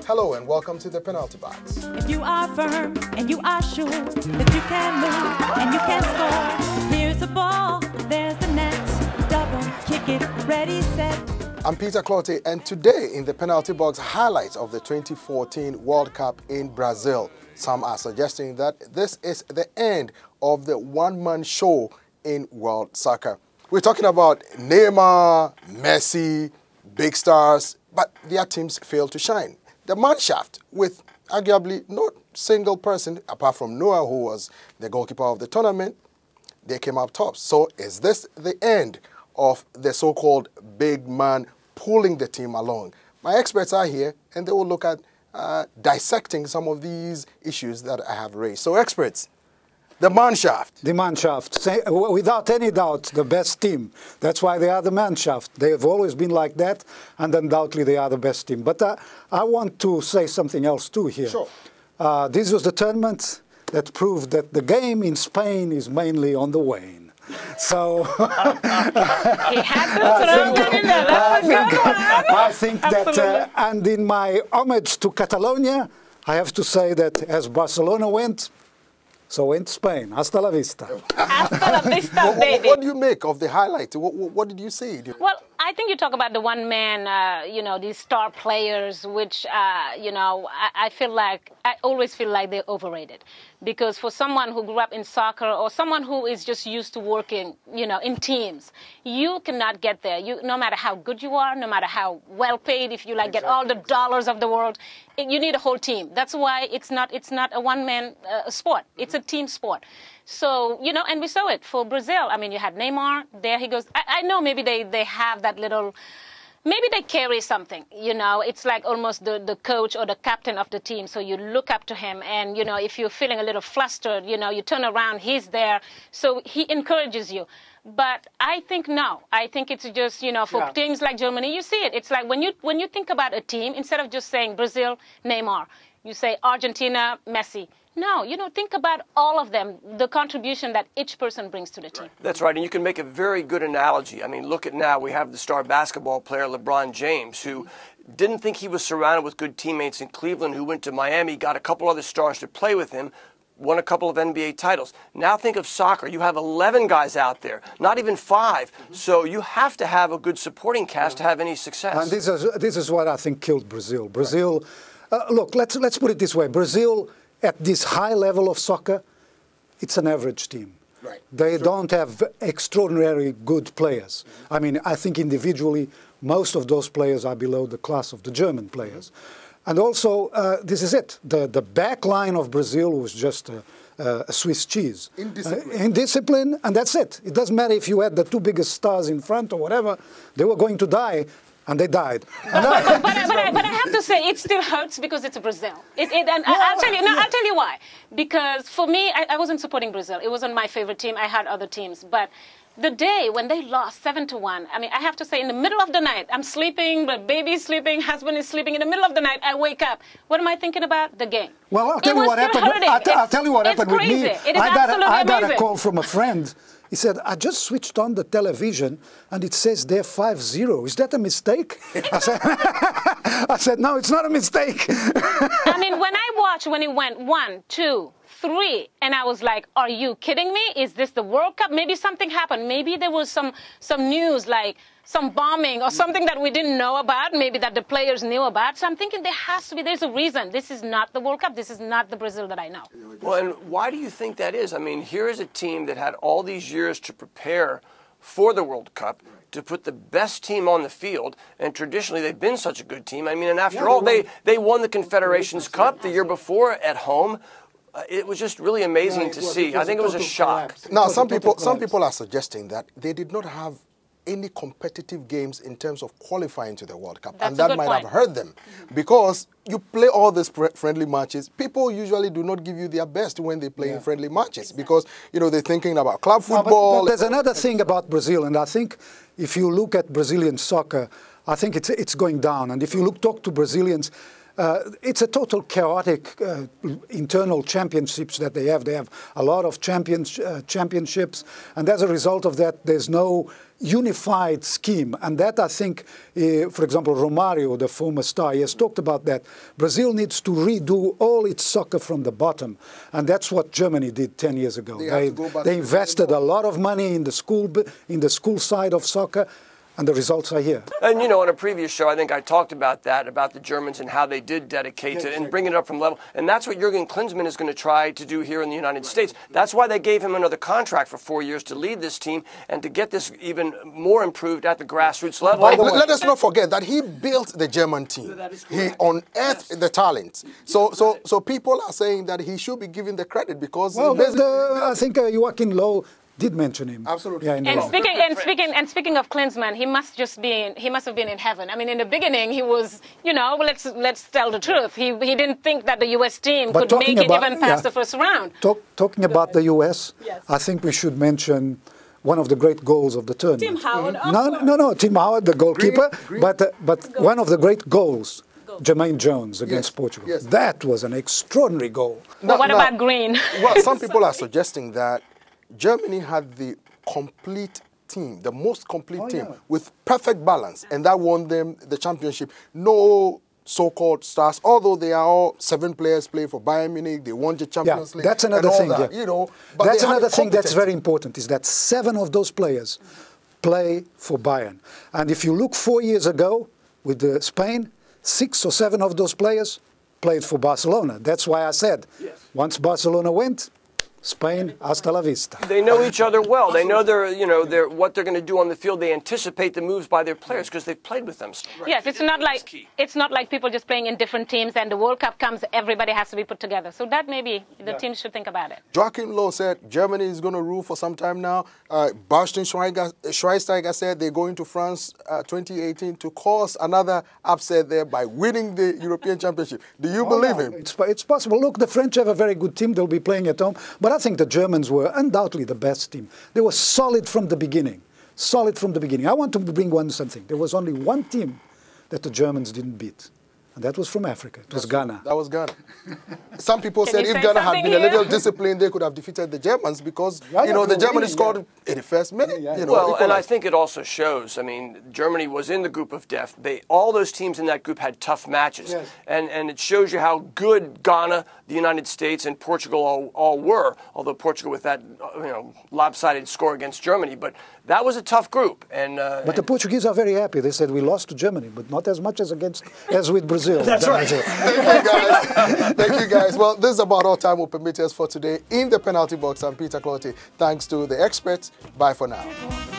Hello and welcome to the penalty box. If you are firm and you are sure that you can move and you can score, here's the ball, there's the net, double, kick it, ready, set. I'm Peter Clotte, and today in the penalty box, highlights of the 2014 World Cup in Brazil. Some are suggesting that this is the end of the one-man show in world soccer. We're talking about Neymar, Messi, big stars, but their teams failed to shine. The Mannschaft, with arguably not single person, apart from Noah, who was the goalkeeper of the tournament, they came up top. So is this the end of the so-called big man pulling the team along? My experts are here, and they will look at dissecting some of these issues that I have raised. So experts, the Mannschaft. The Mannschaft, without any doubt, the best team. That's why they are the Mannschaft. They have always been like that, and undoubtedly they are the best team. But I want to say something else too here. Sure. This was the tournament that proved that the game in Spain is mainly on the wane. So He had to throw that in there. I think that, and in my homage to Catalonia, I have to say that as Barcelona went, so went Spain. Hasta la vista. Hasta la vista, baby. What do you make of the highlight? What did you see? Well, I think you talk about the one-man, these star players, which, I feel like, I always feel like they're overrated. Because for someone who grew up in soccer or someone who is just used to working, in teams, you cannot get there. No matter how good you are, no matter how well paid, if you get all the dollars of the world, you need a whole team. That's why it's not a one-man sport. It's a team sport. So, and we saw it for Brazil. I mean, you had Neymar, there he goes. I know maybe they have that little, maybe they carry something, It's like almost the coach or the captain of the team. So you look up to him and, if you're feeling a little flustered, you turn around, he's there. So he encourages you. But I think no. I think it's just, for teams like Germany, you see it. It's like when you think about a team, instead of just saying Brazil, Neymar, you say Argentina, Messi. No, think about all of them, the contribution that each person brings to the team. That's right, and you can make a very good analogy. I mean, look at now, we have the star basketball player LeBron James, who didn't think he was surrounded with good teammates in Cleveland, who went to Miami, got a couple other stars to play with him, won a couple of NBA titles. Now think of soccer. You have 11 guys out there, not even 5. So you have to have a good supporting cast to have any success. And this is what I think killed Brazil. Brazil, look, let's put it this way. Brazil, at this high level of soccer, it's an average team. Right. They don't have extraordinarily good players. I mean, I think individually, most of those players are below the class of the German players. And also, this is it. The back line of Brazil was just a Swiss cheese. Indiscipline, and that's it. It doesn't matter if you had the 2 biggest stars in front or whatever. They were going to die. And they died. But I have to say, it still hurts because it's Brazil. I'll tell you why. Because for me, I wasn't supporting Brazil. It wasn't my favorite team. I had other teams. But the day when they lost 7-1, I mean, I have to say, in the middle of the night, I'm sleeping, the baby's sleeping, husband is sleeping. In the middle of the night, I wake up. What am I thinking about? The game. Well, I'll tell you what happened. I'll tell you what happened with me. I got a call from a friend. He said, I just switched on the television and it says they're 5-0. Is that a mistake? I said, no, it's not a mistake. I mean, when I watched when it went 1, 2, 3, and I was like, are you kidding me? Is this the World Cup? Maybe something happened. Maybe there was some news like some bombing or something that we didn't know about, maybe that the players knew about. So I'm thinking there's a reason. This is not the World Cup. This is not the Brazil that I know. Well, and why do you think that is? I mean, here is a team that had all these years to prepare for the World Cup, to put the best team on the field, and traditionally they've been such a good team. I mean, and after all, they won the Confederations Cup the year before at home. It was just really amazing to see. I think it was a shock. Now, some people are suggesting that they did not have any competitive games in terms of qualifying to the World Cup. That's and that might have hurt them. Because you play all these friendly matches, people usually do not give you their best when they play in friendly matches. Because, they're thinking about club football. But there's another thing about Brazil, and I think if you look at Brazilian soccer, I think it's going down. And if you talk to Brazilians, It's a total chaotic internal championships that they have. They have a lot of championships, and as a result of that, there's no unified scheme. And that, I think, for example, Romário, the former star, he has talked about that. Brazil needs to redo all its soccer from the bottom. And that's what Germany did 10 years ago. They invested a lot of money in the school side of soccer, and the results are here. And, you know, in a previous show, I think I talked about that, about the Germans and how they did dedicate to and bring it up from level. And that's what Jurgen Klinsmann is going to try to do here in the United States. That's why they gave him another contract for 4 years to lead this team and to get this even more improved at the grassroots level. Let us not forget that he built the German team. He unearthed the talent. So people are saying that he should be given the credit because... Well, I think Joachim Low did mention him. Absolutely. Yeah, and speaking of Klinsmann, he must have been in heaven. I mean, in the beginning, he was, you know, let's tell the truth. He didn't think that the U.S. team could make it even past the first round. Talking about the U.S., yes. I think we should mention one of the great goals of the tournament. Tim Howard. No, Tim Howard, the goalkeeper, but one of the great goals. Jermaine Jones against Portugal. Yes. That was an extraordinary goal. But what about Green? Well, some people are suggesting that Germany had the complete team, the most complete team, with perfect balance, and that won them the championship. No so-called stars, although they are all 7 players playing for Bayern Munich, they won the Champions League. That's another thing. That, you know, but that's another thing that's very important, is that 7 of those players play for Bayern. And if you look 4 years ago with Spain, 6 or 7 of those players played for Barcelona. That's why I said, once Barcelona went, Spain, hasta la vista. They know each other well. They know what they're going to do on the field. They anticipate the moves by their players because they've played with them. Yes, it's not like people just playing in different teams and the World Cup comes, everybody has to be put together. So that maybe the teams should think about it. Joachim Low said Germany is going to rule for some time now. Bastian Schweinsteiger said they're going to France 2018 to cause another upset there by winning the European Championship. Do you believe him? It's possible. Look, the French have a very good team. They'll be playing at home. But I think the Germans were undoubtedly the best team. They were solid from the beginning. Solid from the beginning. I want to bring something. There was only one team that the Germans didn't beat. And that was from Africa. It was Ghana. That was Ghana. Some people said if Ghana had been a little disciplined, they could have defeated the Germans because, you know, the Germans scored in the first minute. You know, well, and I think it also shows, I mean, Germany was in the group of death. All those teams in that group had tough matches. Yes. And it shows you how good Ghana, the United States, and Portugal all were, although Portugal with that lopsided score against Germany. But that was a tough group. But the Portuguese are very happy. They said we lost to Germany, but not as much as with Brazil. That's right. Thank you, guys. Thank you, guys. Well, this is about all time will permit us for today in the penalty box. I'm Peter Clottey. Thanks to the experts. Bye for now.